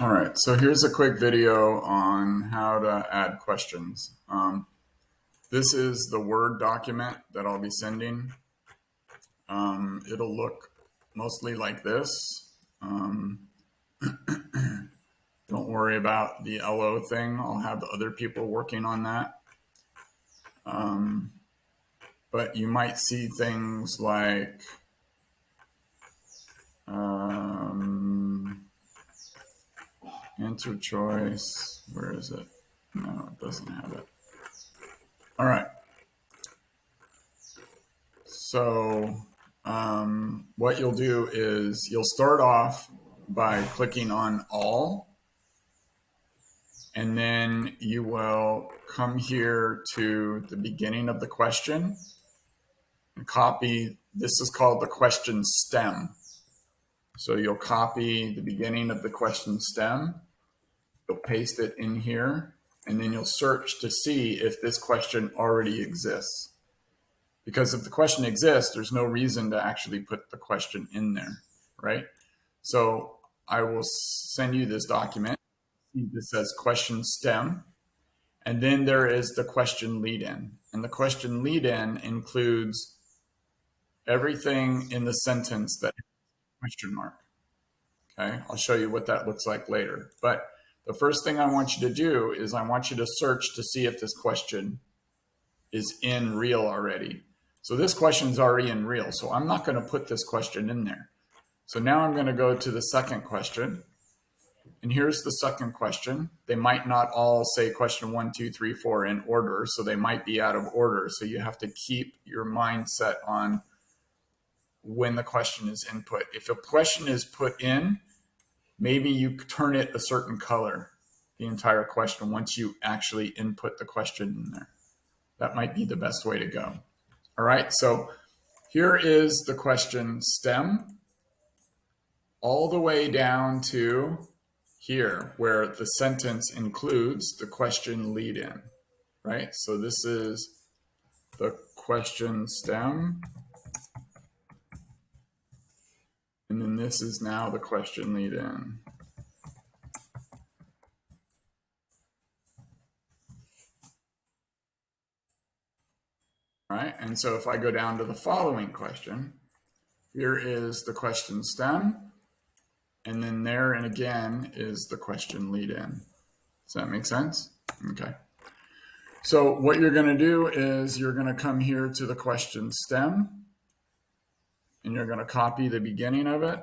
All right, so here's a quick video on how to add questions. This is the Word document that I'll be sending. It'll look mostly like this. Don't worry about the LO thing. I'll have other people working on that. But you might see things like answer choice. Where is it? No, it doesn't have it. All right. So what you'll do is you'll start off by clicking on all, and then you will come here to the beginning of the question and copy. This is called the question stem. So you'll copy the beginning of the question stem, you'll paste it in here, and then you'll search to see if this question already exists. Because if the question exists, there's no reason to actually put the question in there, right? So I will send you this document. This says question stem, and then there is the question lead-in. And the question lead-in includes everything in the sentence that has a question mark. Okay, I'll show you what that looks like later. But the first thing I want you to do is I want you to search to see if this question is in real already. So this question is already in real, so I'm not going to put this question in there. So now I'm going to go to the second question. And here's the second question. They might not all say question 1, 2, 3, 4 in order, so they might be out of order. So you have to keep your mindset on when the question is input. If a question is put in, maybe you turn it a certain color, the entire question, once you actually input the question in there. That might be the best way to go. All right, so here is the question stem all the way down to here where the sentence includes the question lead-in, right? So this is the question stem, and then this is now the question lead-in. All right, and so if I go down to the following question, here is the question stem, and then there and again is the question lead-in. Does that make sense? Okay. So what you're going to do is you're going to come here to the question stem, and you're going to copy the beginning of it,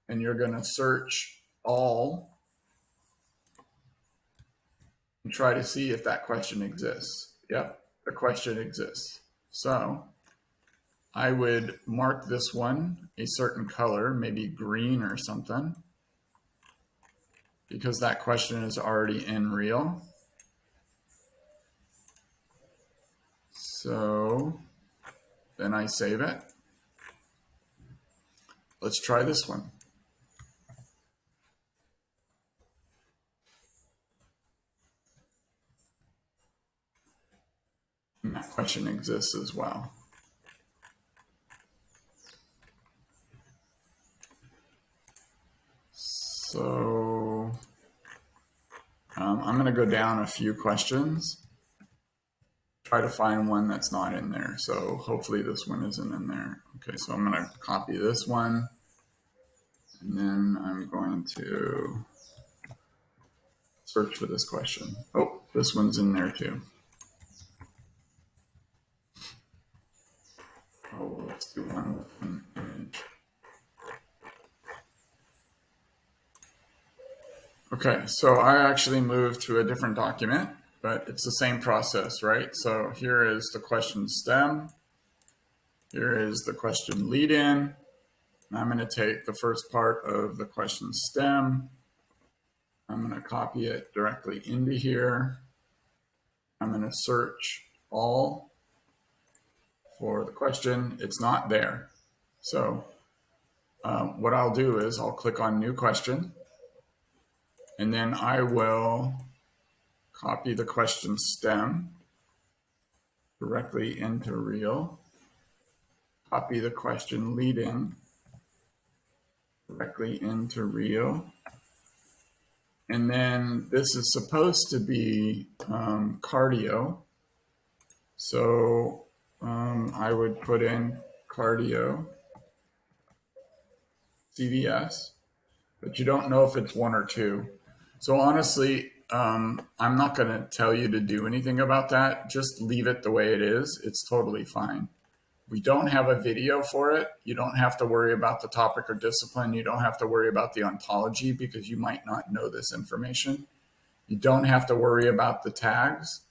and you're going to search all and try to see if that question exists. Yep, the question exists. So I would mark this one a certain color, maybe green or something, because that question is already in real. So then I save it. Let's try this one. And that question exists as well. So I'm going to go down a few questions, try to find one that's not in there. So hopefully this one isn't in there. Okay, so I'm going to copy this one, and then I'm going to search for this question. Oh, this one's in there too. Oh, let's do one with an image. Okay, so I actually moved to a different document, but it's the same process, right? So here is the question stem. Here is the question lead-in. I'm going to take the first part of the question stem. I'm going to copy it directly into here. I'm going to search all for the question. It's not there. So what I'll do is I'll click on new question, and then I will copy the question stem directly into real, copy the question lead-in directly into real, And then this is supposed to be cardio. So I would put in cardio, CVS, but you don't know if it's 1 or 2. So honestly, I'm not going to tell you to do anything about that. Just leave it the way it is. It's totally fine. We don't have a video for it. You don't have to worry about the topic or discipline. You don't have to worry about the ontology because you might not know this information. You don't have to worry about the tags.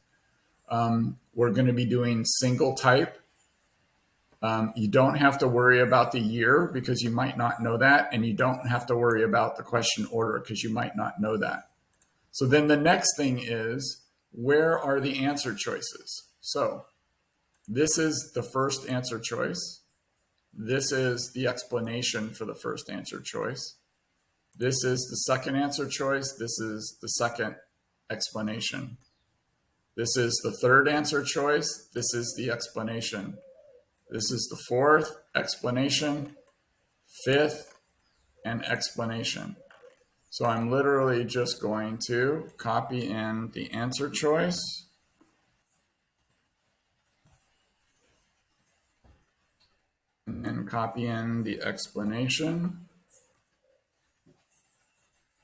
We're going to be doing single type. You don't have to worry about the year because you might not know that. And you don't have to worry about the question order because you might not know that. So then the next thing is, where are the answer choices? So this is the first answer choice. This is the explanation for the first answer choice. This is the second answer choice. This is the second explanation. This is the third answer choice. This is the explanation. This is the fourth explanation, fifth, and explanation. So I'm literally just going to copy in the answer choice. And then copy in the explanation.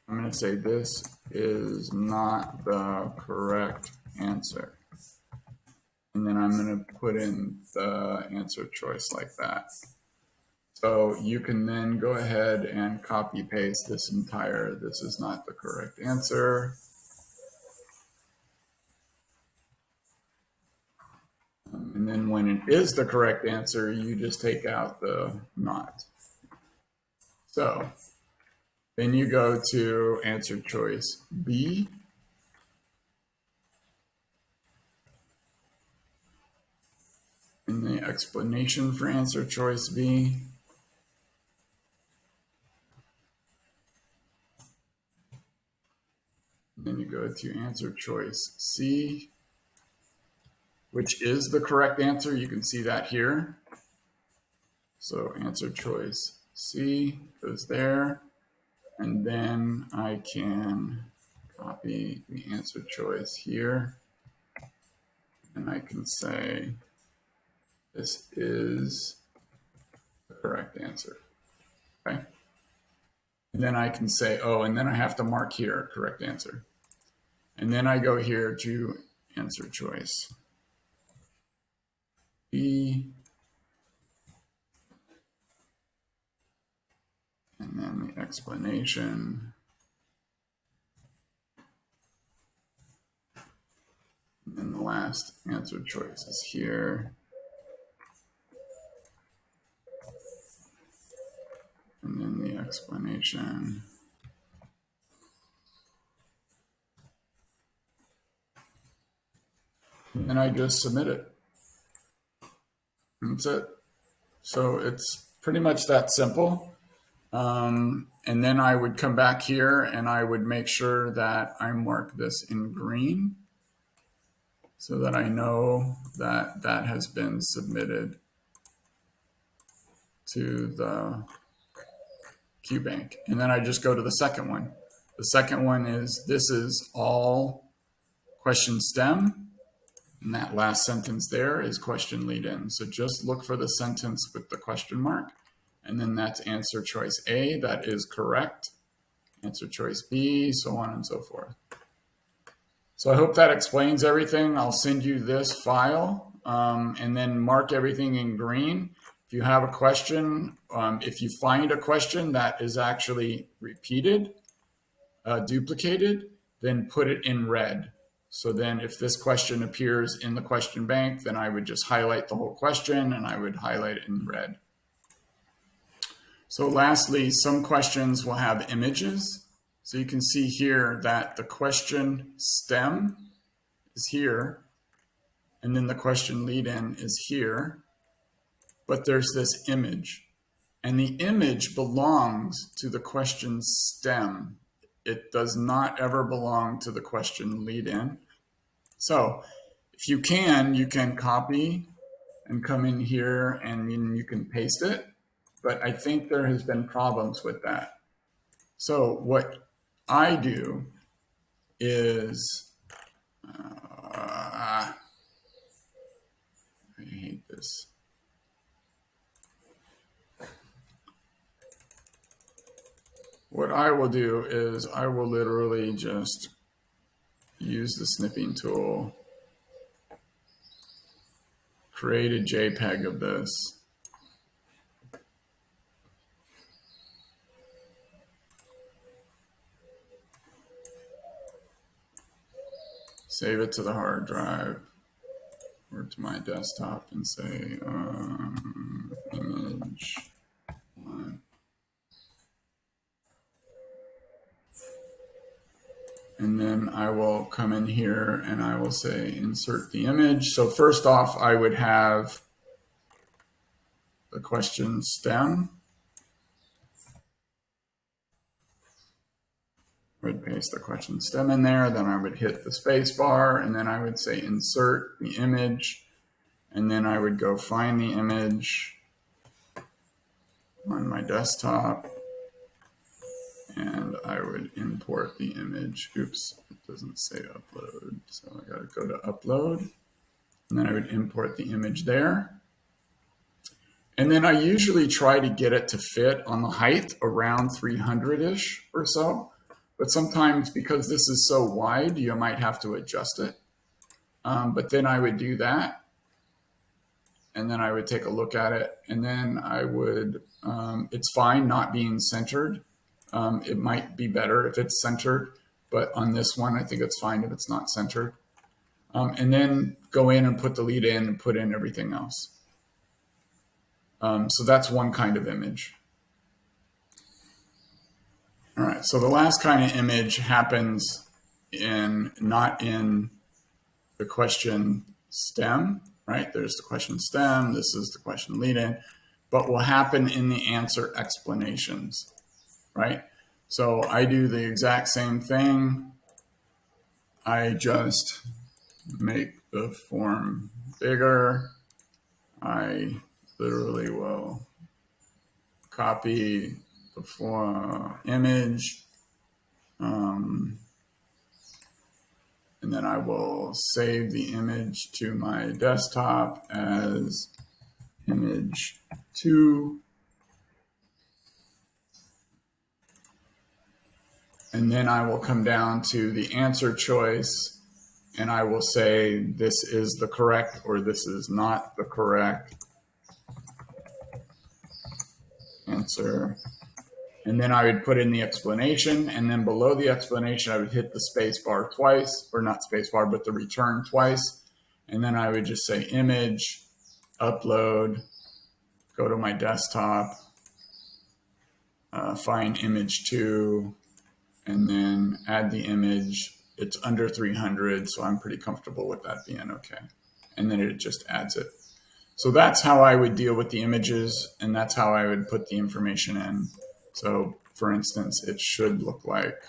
I'm going to say this is not the correct answer. And then I'm going to put in the answer choice like that. So you can then go ahead and copy paste this entire, this is not the correct answer. And then when it is the correct answer, you just take out the not. So then you go to answer choice B. And the explanation for answer choice B. And then you go to answer choice C, which is the correct answer. You can see that here. So answer choice C goes there. And then I can copy the answer choice here. And I can say, this is the correct answer. Okay. And then I can say, oh, and then I have to mark here, correct answer. And then I go here to answer choice B. And then the explanation. And then the last answer choice is here. And then the explanation. And I just submit it. That's it. So it's pretty much that simple. And then I would come back here and I would make sure that I mark this in green so that I know that that has been submitted to the QBank. And then I just go to the second one. The second one is, this is all question stem. And that last sentence there is question lead in. So just look for the sentence with the question mark. And then that's answer choice A, that is correct. Answer choice B, so on and so forth. So I hope that explains everything. I'll send you this file and then mark everything in green. If you have a question, if you find a question that is actually repeated, duplicated, then put it in red. So then if this question appears in the question bank, then I would just highlight the whole question and I would highlight it in red. So lastly, some questions will have images. So you can see here that the question stem is here, and then the question lead in is here, but there's this image. And the image belongs to the question stem. It does not ever belong to the question lead in. So if you can copy and come in here and you can paste it, but I think there has been problems with that. So what I do is, I hate this. What I will do is I will literally just use the snipping tool, create a JPEG of this, save it to the hard drive or to my desktop and say image 1. And then I will come in here and I will say insert the image. So first off, I would have the question stem. I would paste the question stem in there. Then I would hit the space bar and then I would say insert the image. And then I would go find the image on my desktop. And I would import the image. Oops, it doesn't say upload. So I got to go to upload. And then I would import the image there. And then I usually try to get it to fit on the height around 300-ish or so. But sometimes because this is so wide, you might have to adjust it. But then I would do that. And then I would take a look at it. And then I would, it's fine not being centered. It might be better if it's centered, but on this one, I think it's fine if it's not centered. And then go in and put the lead in and put in everything else. So that's one kind of image. All right, so the last kind of image happens not in the question stem, right? There's the question stem, this is the question lead in, but will happen in the answer explanations. Right? So I do the exact same thing. I just make the form bigger. I literally will copy the form image. And then I will save the image to my desktop as image 2. And then I will come down to the answer choice and I will say this is the correct or this is not the correct answer. And then I would put in the explanation, and then below the explanation I would hit the space bar twice, or not space bar, but the return twice. And then I would just say image, upload, go to my desktop, find image 2, and then add the image. It's under 300, so I'm pretty comfortable with that being okay. And then it just adds it. So that's how I would deal with the images, and that's how I would put the information in. So for instance, it should look like